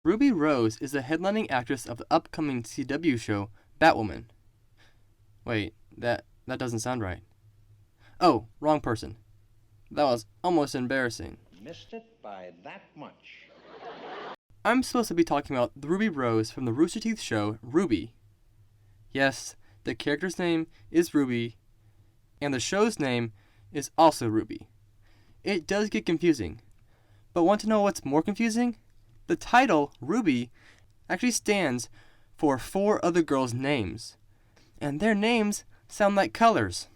Ruby Rose is the headlining actress of the upcoming CW show, Batwoman. Wait, that doesn't sound right. Oh, wrong person. That was almost embarrassing. Missed it by that much. I'm supposed to be talking about the Ruby Rose from the Rooster Teeth show, RWBY. Yes, the character's name is Ruby, and the show's name is also RWBY. It does get confusing, but want to know what's more confusing? The title, RWBY, actually stands for 4 other girls' names, and their names sound like colors.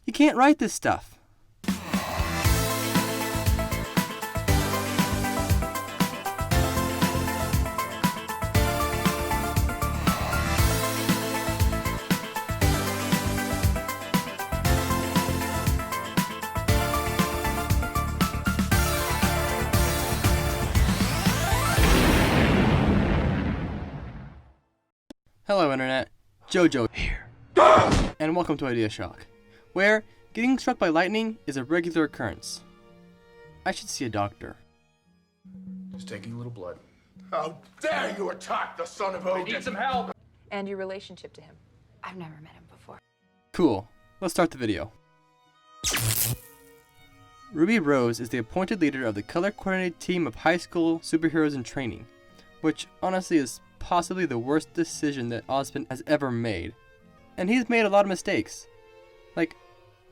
You can't write this stuff. Hello Internet, JoJo here, and welcome to Idea Shock, where getting struck by lightning is a regular occurrence. I should see a doctor. Just taking a little blood. How dare you attack the son of Odin! I need some help! And your relationship to him. I've never met him before. Cool, let's start the video. Ruby Rose is the appointed leader of the color-coordinated team of high school superheroes in training, which honestly is possibly the worst decision that Osmond has ever made. And he's made a lot of mistakes, like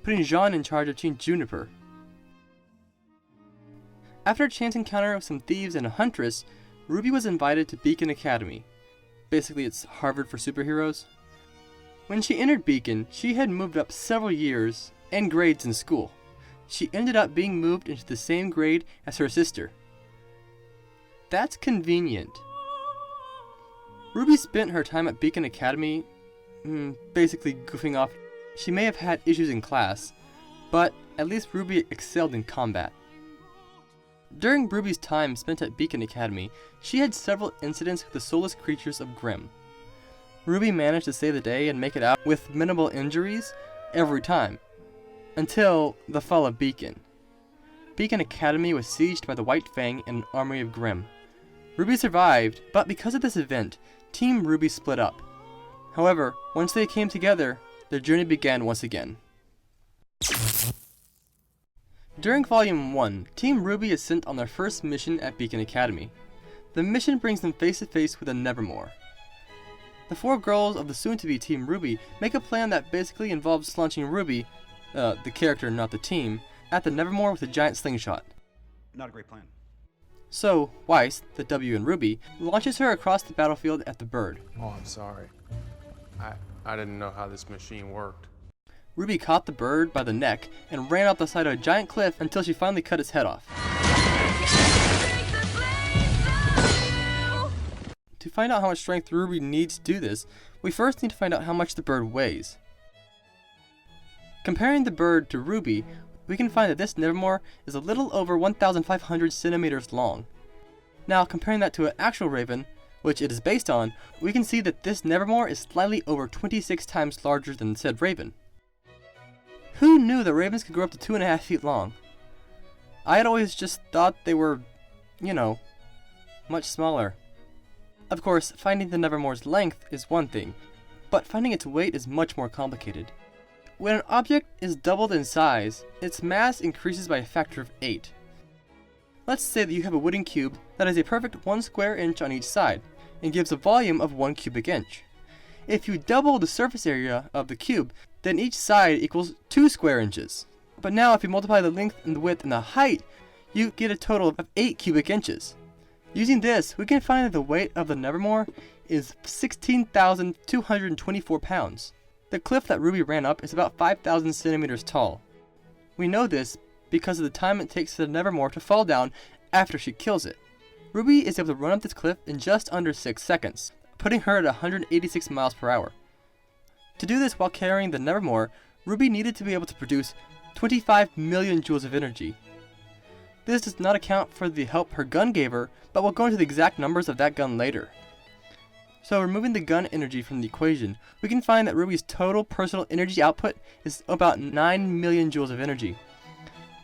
putting Jean in charge of Team Juniper. After a chance encounter with some thieves and a huntress, Ruby was invited to Beacon Academy. Basically, it's Harvard for superheroes. When she entered Beacon, she had moved up several years and grades in school. She ended up being moved into the same grade as her sister. That's convenient. Ruby spent her time at Beacon Academy, basically goofing off. She may have had issues in class, but at least Ruby excelled in combat. During Ruby's time spent at Beacon Academy, she had several incidents with the soulless creatures of Grimm. Ruby managed to save the day and make it out with minimal injuries every time, until the fall of Beacon. Beacon Academy was sieged by the White Fang and an army of Grimm. Ruby survived, but because of this event, Team RWBY split up. However, once they came together, their journey began once again. During Volume 1, Team RWBY is sent on their first mission at Beacon Academy. The mission brings them face to face with a Nevermore. The 4 girls of the soon-to-be Team RWBY make a plan that basically involves launching Ruby, the character not the team, at the Nevermore with a giant slingshot. Not a great plan. So, Weiss, the W in RWBY, launches her across the battlefield at the bird. Oh, I'm sorry. I didn't know how this machine worked. Ruby caught the bird by the neck and ran up the side of a giant cliff until she finally cut its head off. To find out how much strength Ruby needs to do this, we first need to find out how much the bird weighs. Comparing the bird to Ruby, we can find that this Nevermore is a little over 1,500 centimeters long. Now, comparing that to an actual raven, which it is based on, we can see that this Nevermore is slightly over 26 times larger than said raven. Who knew that ravens could grow up to 2.5 feet long? I had always just thought they were, much smaller. Of course, finding the Nevermore's length is one thing, but finding its weight is much more complicated. When an object is doubled in size, its mass increases by a factor of 8. Let's say that you have a wooden cube that is a perfect 1 square inch on each side, and gives a volume of 1 cubic inch. If you double the surface area of the cube, then each side equals 2 square inches. But now if you multiply the length and the width and the height, you get a total of 8 cubic inches. Using this, we can find that the weight of the Nevermore is 16,224 pounds. The cliff that Ruby ran up is about 5,000 centimeters tall. We know this because of the time it takes for the Nevermore to fall down after she kills it. Ruby is able to run up this cliff in just under 6 seconds, putting her at 186 miles per hour. To do this while carrying the Nevermore, Ruby needed to be able to produce 25 million joules of energy. This does not account for the help her gun gave her, but we'll go into the exact numbers of that gun later. So removing the gun energy from the equation, we can find that Ruby's total personal energy output is about 9 million joules of energy.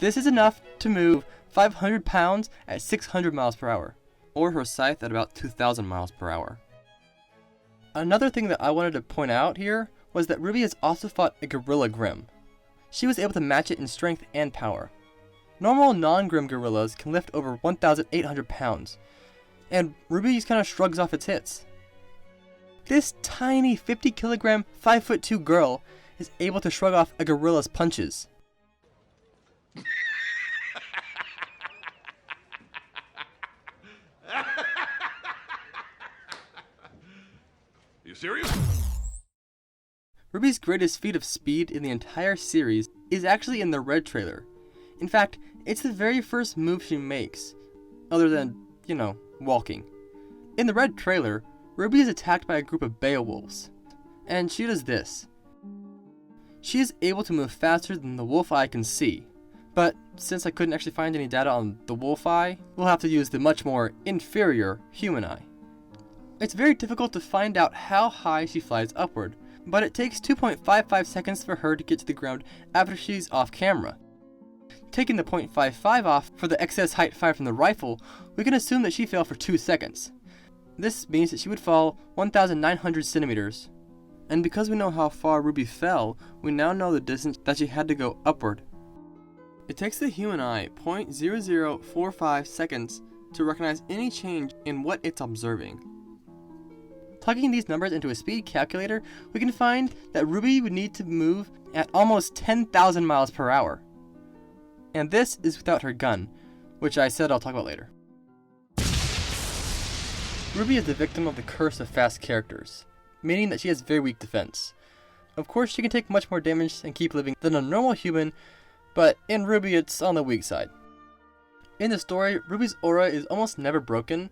This is enough to move 500 pounds at 600 miles per hour. or her scythe at about 2,000 miles per hour. Another thing that I wanted to point out here was that RWBY has also fought a gorilla Grimm. She was able to match it in strength and power. Normal non-Grimm gorillas can lift over 1,800 pounds, and RWBY just kind of shrugs off its hits. This tiny 50 kilogram, 5'2" girl is able to shrug off a gorilla's punches. You serious? RWBY's greatest feat of speed in the entire series is actually in the Red trailer. In fact, it's the very first move she makes, other than, walking. In the Red trailer, RWBY is attacked by a group of Beowulfs, and she does this. She is able to move faster than the wolf eye can see, but since I couldn't actually find any data on the wolf eye, we'll have to use the much more inferior human eye. It's very difficult to find out how high she flies upward, but it takes 2.55 seconds for her to get to the ground after she's off camera. Taking the 0.55 off for the excess height fired from the rifle, we can assume that she fell for 2 seconds. This means that she would fall 1,900 centimeters. And because we know how far RWBY fell, we now know the distance that she had to go upward. It takes the human eye 0.0045 seconds to recognize any change in what it's observing. Plugging these numbers into a speed calculator, we can find that RWBY would need to move at almost 10,000 miles per hour. And this is without her gun, which I said I'll talk about later. RWBY is the victim of the curse of fast characters, meaning that she has very weak defense. Of course, she can take much more damage and keep living than a normal human, but in RWBY it's on the weak side. In the story, RWBY's aura is almost never broken.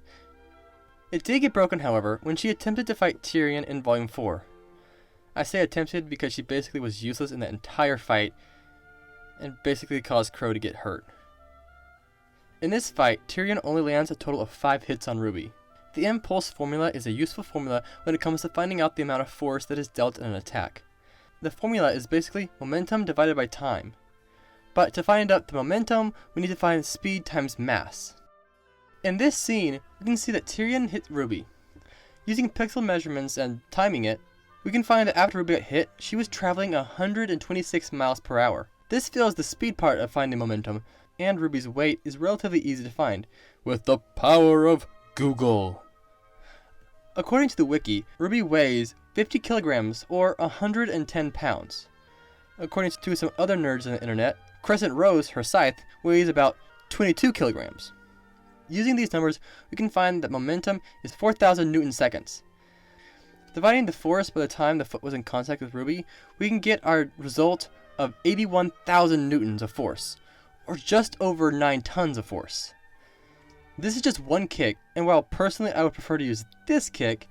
It did get broken, however, when she attempted to fight Tyrion in Volume 4. I say attempted because she basically was useless in the entire fight, and basically caused Crow to get hurt. In this fight, Tyrion only lands a total of 5 hits on RWBY. The impulse formula is a useful formula when it comes to finding out the amount of force that is dealt in an attack. The formula is basically momentum divided by time. But to find out the momentum, we need to find speed times mass. In this scene, we can see that Tyrion hit RWBY. Using pixel measurements and timing it, we can find that after RWBY got hit, she was traveling 126 miles per hour. This fills the speed part of finding momentum, and RWBY's weight is relatively easy to find, with the power of Google. According to the wiki, RWBY weighs 50 kilograms or 110 pounds. According to some other nerds on the internet, Crescent Rose, her scythe, weighs about 22 kilograms. Using these numbers, we can find that momentum is 4,000 newton seconds. Dividing the force by the time the foot was in contact with RWBY, we can get our result of 81,000 newtons of force, or just over 9 tons of force. This is just one kick, and while personally I would prefer to use this kick,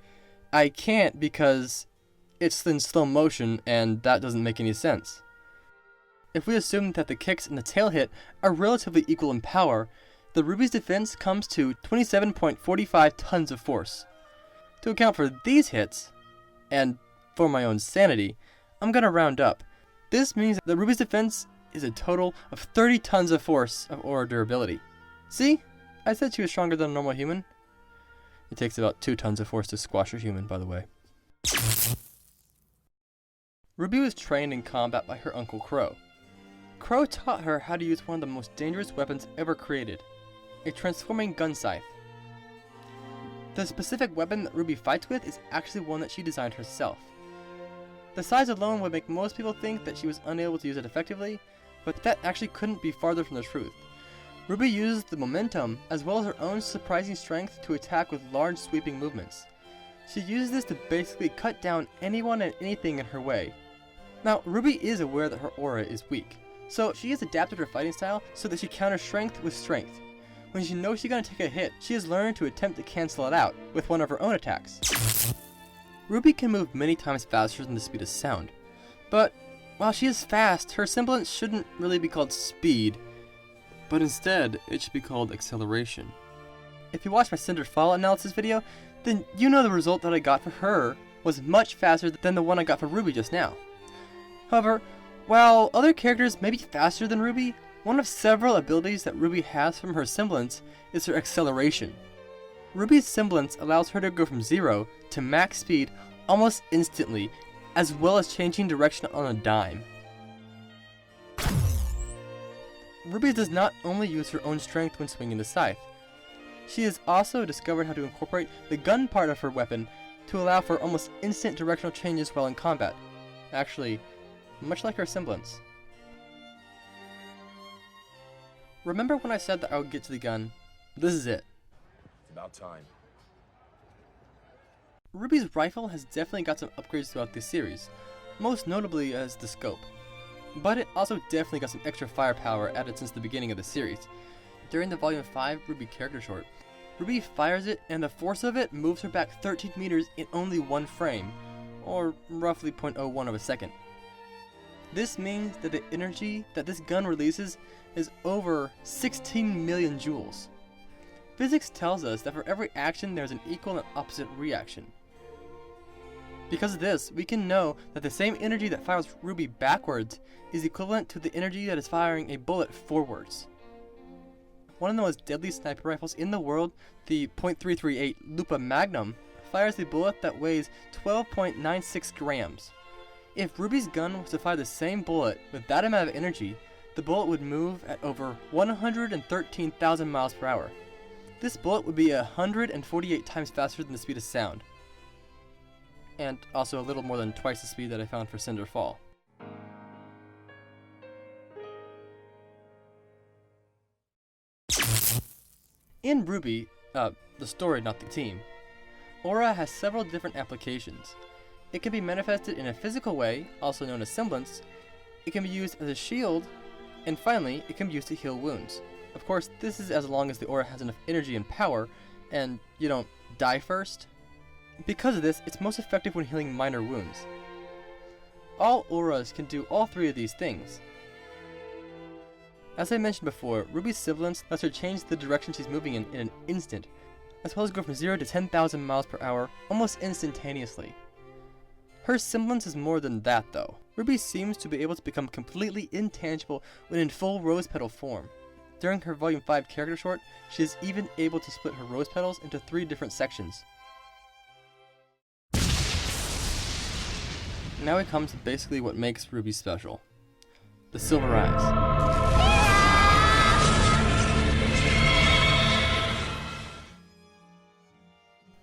I can't because it's in slow motion and that doesn't make any sense. If we assume that the kicks and the tail hit are relatively equal in power, the RWBY's defense comes to 27.45 tons of force. To account for these hits, and for my own sanity, I'm gonna round up. This means that RWBY's defense is a total of 30 tons of force of aura durability. See? I said she was stronger than a normal human. It takes about 2 tons of force to squash a human, by the way. RWBY was trained in combat by her uncle Crow. Crow taught her how to use one of the most dangerous weapons ever created, a transforming gun scythe. The specific weapon that RWBY fights with is actually one that she designed herself. The size alone would make most people think that she was unable to use it effectively, but that actually couldn't be farther from the truth. RWBY uses the momentum as well as her own surprising strength to attack with large sweeping movements. She uses this to basically cut down anyone and anything in her way. Now, RWBY is aware that her aura is weak, so she has adapted her fighting style so that she counters strength with strength. When she knows she's going to take a hit, she has learned to attempt to cancel it out with one of her own attacks. RWBY can move many times faster than the speed of sound, but while she is fast, her semblance shouldn't really be called speed, but instead it should be called acceleration. If you watched my Cinder Fall analysis video, then you know the result that I got for her was much faster than the one I got for RWBY just now. However, while other characters may be faster than RWBY, one of several abilities that RWBY has from her semblance is her acceleration. RWBY's semblance allows her to go from 0 to max speed almost instantly, as well as changing direction on a dime. RWBY does not only use her own strength when swinging the scythe. She has also discovered how to incorporate the gun part of her weapon to allow for almost instant directional changes while in combat. Actually, much like her semblance. Remember when I said that I would get to the gun? This is it. It's about time. RWBY's rifle has definitely got some upgrades throughout this series, most notably as the scope. But it also definitely got some extra firepower added since the beginning of the series. During the Volume 5 RWBY character short, RWBY fires it and the force of it moves her back 13 meters in only one frame, or roughly 0.01 of a second. This means that the energy that this gun releases is over 16 million joules. Physics tells us that for every action there is an equal and opposite reaction. Because of this, we can know that the same energy that fires RWBY backwards is equivalent to the energy that is firing a bullet forwards. One of the most deadly sniper rifles in the world, the .338 Lupa Magnum, fires a bullet that weighs 12.96 grams. If RWBY's gun was to fire the same bullet with that amount of energy, the bullet would move at over 113,000 miles per hour. This bullet would be 148 times faster than the speed of sound. And also a little more than twice the speed that I found for Cinder Fall. In RWBY, the story, not the team, aura has several different applications. It can be manifested in a physical way, also known as semblance. It can be used as a shield, and finally, it can be used to heal wounds. Of course, this is as long as the aura has enough energy and power, and you don't die first. Because of this, it's most effective when healing minor wounds. All auras can do all three of these things. As I mentioned before, RWBY's semblance lets her change the direction she's moving in an instant, as well as go from 0 to 10,000 miles per hour almost instantaneously. Her semblance is more than that though. RWBY seems to be able to become completely intangible when in full rose petal form. During her Volume 5 character short, she is even able to split her rose petals into 3 different sections. Now we come to basically what makes RWBY special. The silver eyes.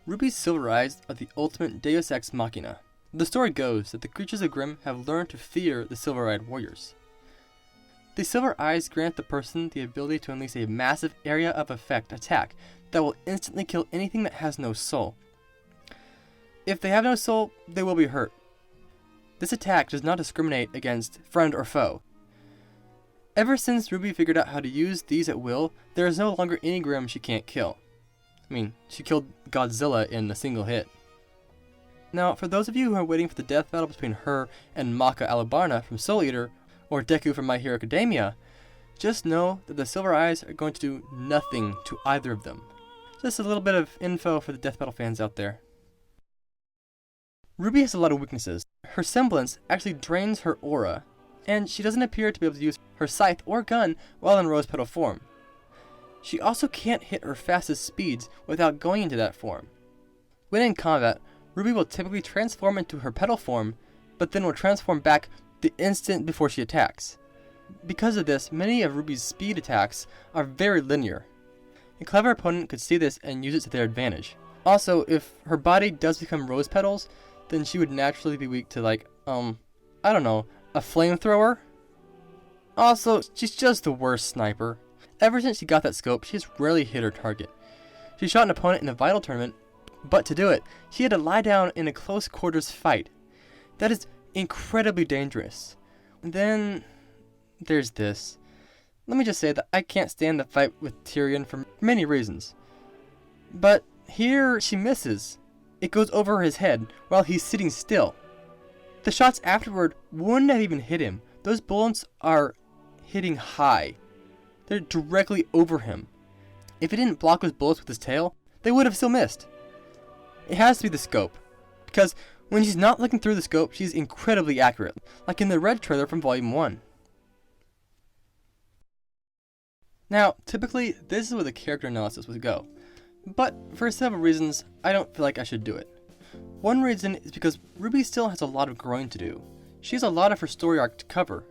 RWBY's silver eyes are the ultimate deus ex machina. The story goes that the creatures of Grimm have learned to fear the silver-eyed warriors. The silver eyes grant the person the ability to unleash a massive area of effect attack that will instantly kill anything that has no soul. If they have no soul, they will be hurt. This attack does not discriminate against friend or foe. Ever since RWBY figured out how to use these at will, there is no longer any Grimm she can't kill. I mean, she killed Godzilla in a single hit. Now, for those of you who are waiting for the death battle between her and Maka Alubarna from Soul Eater, or Deku from My Hero Academia, just know that the silver eyes are going to do nothing to either of them. Just a little bit of info for the death battle fans out there. RWBY has a lot of weaknesses. Her semblance actually drains her aura, and she doesn't appear to be able to use her scythe or gun while in rose petal form. She also can't hit her fastest speeds without going into that form. When in combat, RWBY will typically transform into her petal form, but then will transform back the instant before she attacks. Because of this, many of RWBY's speed attacks are very linear. A clever opponent could see this and use it to their advantage. Also, if her body does become rose petals, then she would naturally be weak to like, I don't know, a flamethrower? Also, she's just the worst sniper. Ever since she got that scope, she has rarely hit her target. She shot an opponent in a Vital tournament, but to do it, she had to lie down in a close quarters fight. That is incredibly dangerous. And then there's this. Let me just say that I can't stand the fight with Tyrion for many reasons. But here she misses. It goes over his head while he's sitting still. The shots afterward wouldn't have even hit him. Those bullets are hitting high. They're directly over him. If he didn't block those bullets with his tail, they would have still missed. It has to be the scope, because when she's not looking through the scope, she's incredibly accurate, like in the Red trailer from Volume 1. Now, typically, this is where the character analysis would go, But for several reasons, I don't feel like I should do it. One reason is because RWBY still has a lot of growing to do. She has a lot of her story arc to cover.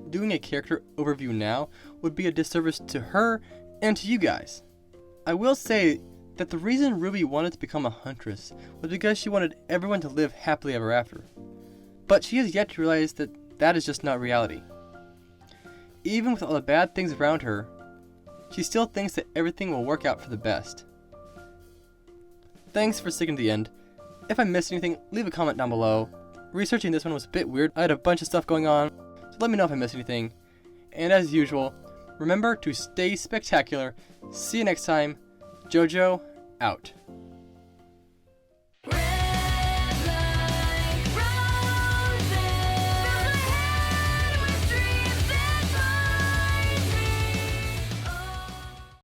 Doing a character overview now would be a disservice to her and to you guys. I will say that the reason RWBY wanted to become a huntress was because she wanted everyone to live happily ever after. But she has yet to realize that that is just not reality. Even with all the bad things around her, she still thinks that everything will work out for the best. Thanks for sticking to the end. If I missed anything, leave a comment down below. Researching this one was a bit weird. I had a bunch of stuff going on, so let me know if I missed anything. And as usual, remember to stay spectacular. See you next time. JoJo, out.